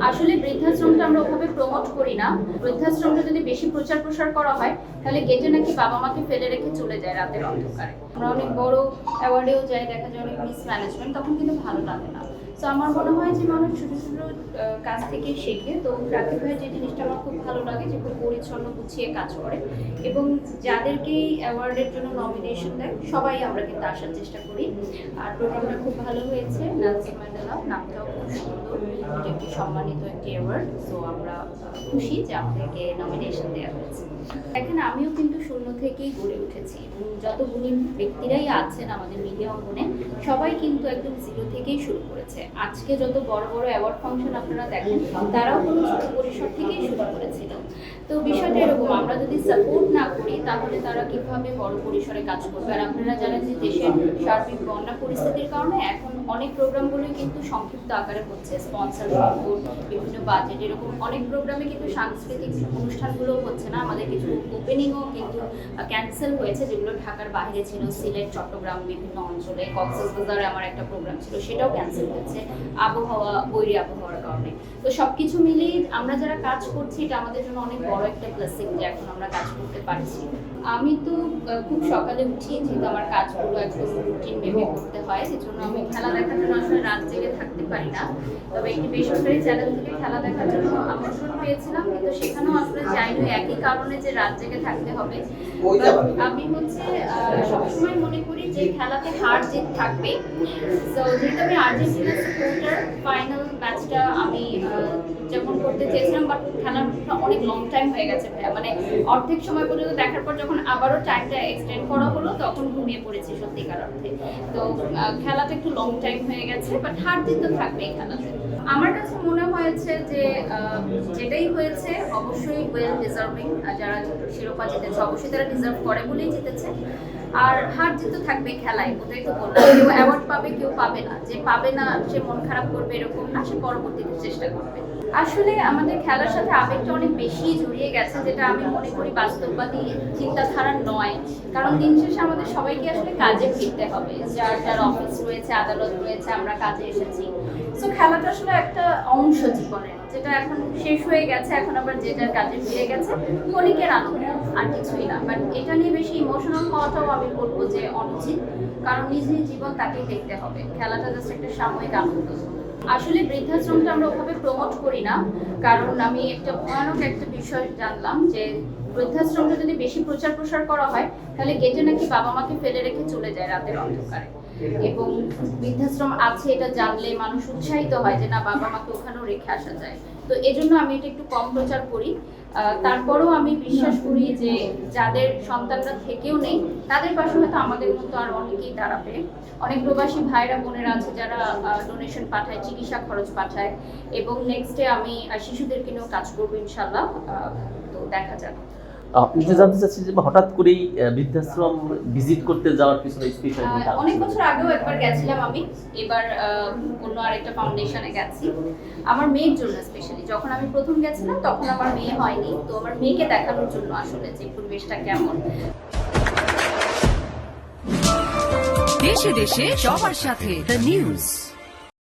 আসলে বৃদ্ধাশ্রমটা আমরা ওভাবে প্রমোট করি না। বৃদ্ধাশ্রমটা যদি বেশি প্রচার প্রসার করা হয় তাহলে গেটে নাকি বাবা মাকে ফেলে রেখে চলে যায় রাতের অন্ধকারে। আমরা অনেক বড় অ্যাওয়ার্ডেও যাই, দেখা যায় অনেক মিসম্যানেজমেন্ট, তখন কিন্তু ভালো লাগে না। তো আমার মনে হয় যে মানুষ ছোটো ছোটো কাজ থেকে শেখে। তো রাকিব ভাইয়ের যে জিনিসটা আমার খুব ভালো লাগে যে খুব পরিচ্ছন্ন গুছিয়ে কাজ করে, এবং যাদেরকেই অ্যাওয়ার্ডের জন্য নমিনেশন দেয় সবাই আমরা কিন্তু আসার চেষ্টা করি। আর প্রোগ্রামটা খুব ভালো হয়েছে। নেলসন ম্যান্ডেলা নামটাও খুব সুন্দর, এটা একটি সম্মানিত একটি অ্যাওয়ার্ড। সো আমরা খুশি যে আমাদেরকে নমিনেশন দেওয়া হয়েছে। দেখেন, আমিও কিন্তু শূন্য থেকেই গড়ে উঠেছি। যত গুণী ব্যক্তিরাই আছেন আমাদের মিডিয়া অঙ্গনে, সবাই কিন্তু একদম জিরো থেকেই শুরু করেছে। আজকে যত বড় বড় অ্যাওয়ার্ড ফাংশন আপনারা দেখেন, তারাও কোনো ছোট পরিসর থেকেই শুরু করেছিল। তো বিষয়টা এরকম, আমরা যদি সাপোর্ট না করি তাহলে তারা কিভাবে বড় পরিসরে কাজ করবে। আর আপনারা জানেন যে দেশের সার্বিক বন্যা পরিস্থিতির কারণে এখন অনেক প্রোগ্রামগুলোই কিন্তু সংক্ষিপ্ত আকারে হচ্ছে, স্পন্সর সাপোর্ট, বিভিন্ন বাজেট, এরকম অনেক প্রোগ্রামে কিন্তু সাংস্কৃতিক অনুষ্ঠানগুলো হচ্ছে না। আমাদের কিছু ওপেনিংও কিন্তু ক্যান্সেল হয়েছে, যেগুলো ঢাকার বাইরে ছিল, সিলেট, চট্টগ্রাম, বিভিন্ন অঞ্চলে। কক্সবাজারে আমার একটা প্রোগ্রাম ছিল, সেটাও ক্যান্সেল হয়েছে আবহাওয়া, বৈরী আবহাওয়ার কারণে। তো সবকিছু মিলিয়ে আমরা যারা কাজ করছি, এটা আমাদের জন্য অনেক বড় একটা ব্লেসিং যে এখন আমরা কাজ করতে পারছি। আমি তো খুব সকালে উঠি, যেহেতু আমার কাজগুলো একদম রুটিন ভেবে করতে হয়, সেজন্য আমি খেলা দেখার জন্য আসলে রাত জেগে থাকতে পারি না। তবে একটি বেসরকারি চ্যানেল থেকে খেলা দেখার জন্য আমন্ত্রণ পেয়েছিলাম, কিন্তু সেখানেও আসলে যাইনি একই কারণে যে রাত জেগে থাকতে হবে। আমি হচ্ছে সবসময় মনে করি যে খেলাতে হার জিত থাকবে। সো যেহেতু আমি আর্জেন্টিনা সাপোর্টার, ফাইনাল ম্যাচটা আমি উদযাপন করতে চেয়েছিলাম, বাট খেলাটা অনেক লং টাইম হয়ে গেছে ভাইয়া। মানে অর্ধেক সময় পর্যন্ত দেখার পর যখন আবারও টাইমটা এক্সটেন্ড করা হলো, তখন ঘুমিয়ে পড়েছি সত্যিকার অর্থে। তো খেলাটা একটু লং টাইম হয়ে গেছে, বাট হার জিত তো থাকবেই খেলাতে। আমার কাছে মনে হয়েছে যে যেটাই হয়েছে অবশ্যই ওয়েল ডিজার্ভিং। যারা শিরোপা জিতেছে অবশ্যই তারা ডিজার্ভ করে বলেই জিতেছে। আর হার জিত তো থাকবে খেলায়, ওটাই তো বললাম। কেউ অ্যাওয়ার্ড পাবে, কেউ পাবে না। যে পাবে না সে মন খারাপ করবে এরকম না, সে পরবর্তীতে চেষ্টা করবে। আসলে আমাদের খেলার সাথে আবেগটা অনেক বেশি জড়িয়ে গেছে, যেটা আমি মনে করি বাস্তববাদী চিন্তাধারা নয়। কারণ দিন শেষে আমাদের সবাইকে আসলে কাজে ফিরতে হবে। যার যার অফিস রয়েছে, আদালত রয়েছে, আমরা কাজে এসেছি। সো খেলাটা আসলে একটা অংশ জীবনের, যেটা এখন শেষ হয়ে গেছে, এখন আবার যে যার কাজে ফিরে গেছে, ক্ষণিকের আনন্দ, আর কিছুই না। বাট এটা নিয়ে বেশি ইমোশনাল হওয়াটাও আমি বলবো যে অনুচিত, কারণ নিজ নিজ জীবন তাকেই দেখতে হবে। খেলাটা জাস্ট একটা সাময়িক আনন্দ। আসলে বৃদ্ধাশ্রমটা আমরা ওভাবে প্রমোট করি না, কারণ আমি একটা ভয়ানক একটা বিষয় জানলাম যে বৃদ্ধাশ্রমটা যদি বেশি প্রচার প্রসার করা হয় তাহলে গেটে নাকি বাবা মাকে ফেলে রেখে চলে যায় রাতের অন্ধকারে। এবং বৃদ্ধাশ্রম আছে এটা জানলে মানুষ উৎসাহিত হয় যে না, বাবা মাকে ওখানেও রেখে আসা যায়। তো এজন্য আমি এটা একটু কম প্রচার করি। তারপরেও আমি বিশ্বাস করি যে যাদের সন্তানরা থেকেও নেই, তাদের পাশে হয়তো আমাদের মতো আর অনেকেই দাঁড়াবে। অনেক প্রবাসী ভাইরা বোনেরা আছে যারা ডোনেশন পাঠায়, চিকিৎসা খরচ পাঠায়, এবং নেক্সটে আমি শিশুদেরকে নিয়েও কাজ করবো ইনশাল্লাহ। তো দেখা যাক। জানতে চাচ্ছি যে হঠাৎ করেই বৃদ্ধাশ্রম ভিজিট করতে যাওয়ার পিছনে স্পেশাল অনেক বছর আগেও একবার গেছিলাম আমি, এবার অন্য আরেকটা ফাউন্ডেশনে গেছি আমার মেয়ের জন্য স্পেশালি। যখন আমি প্রথম গেছিলাম তখন আমার মেয়ে হয়নি, তো আমার মেয়েকে দেখানোর জন্য আসলে যে পরিবেশটা কেমন। দেশে দেশে সবার সাথে দ্য নিউজ।